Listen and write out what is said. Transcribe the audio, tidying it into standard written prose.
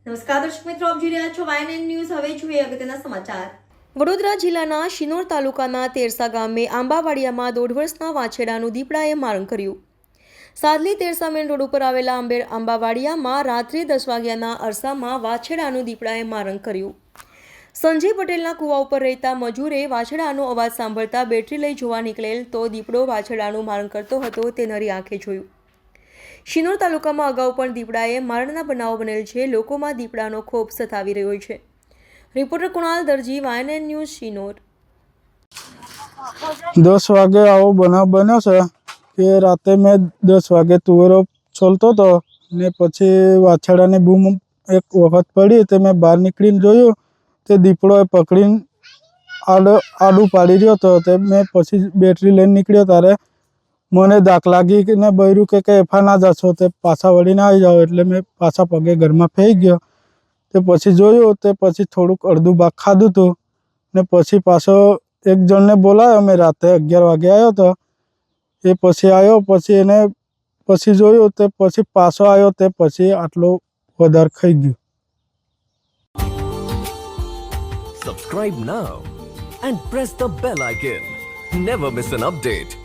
નમસ્કાર દર્શક મિત્રો, આપ જોઈ રહ્યા છો YNN ન્યૂઝ। હવે જોઈએ અગત્યના સમાચાર। વડોદરા જિલ્લાના શિનોર તાલુકાના તેરસા ગામે આંબાવાડિયામાં 1.5 વર્ષના વાછરડાનું દીપડાએ મારણ કર્યું। સાદલી તેરસા મેન રોડ ઉપર આવેલા આંબાવાડિયામાં રાત્રે 10 વાગ્યાના અરસામાં વાછરડાનું દીપડાએ મારણ કર્યું। સંજય પટેલના કુવા ઉપર રહેતા મજૂરે વાછરડાનો અવાજ સાંભળતા બેટરી લઈ જોવા નીકળેલ તો દીપડો વાછરડાનું મારણ કરતો હતો તે નરી આંખે જોયું। શિનોર તાલુકામાં અગાઉ પણ દીપડાએ મારણના બનાવો બનેલ છે। લોકોમાં દીપડાનો ખોફ સતાવી રહ્યો છે। રિપોર્ટર કુણાલ દરજી, YNN ન્યૂઝ, શિનોર। 10 વાગે આવો બનાવ બન્યો છે કે રાતે મેં 10 વાગે તુવેરો છોલતો હતો ને પછી વાછરડાની બૂમ એક વખત પડી તે મેં બહાર નીકળીને જોયું તે દીપડોએ પકડીને આડું પાડી રહ્યો હતો। તે મેં પછી બેટરી લઈને નીકળ્યો ત્યારે મને દાખ લાગી કે ને બૈરું કે એફા ના જશો તે પાછા વળીને આવી જાઓ એટલે મેં પાછા પગે ઘરમાં ફેંકી ગયો। તે પછી જોયું તે પછી થોડુંક અડધું ભાગ ખાધું હતું ને પછી પાછો એક જણને બોલાવ્યો। મેં રાતે 11 વાગે આવ્યો હતો એ પછી આવ્યો પછી એને પછી જોયું તે પછી પાછો આવ્યો તે પછી આટલો વધારે ખાઈ ગયો। Subscribe now and press the bell icon. Never miss an update.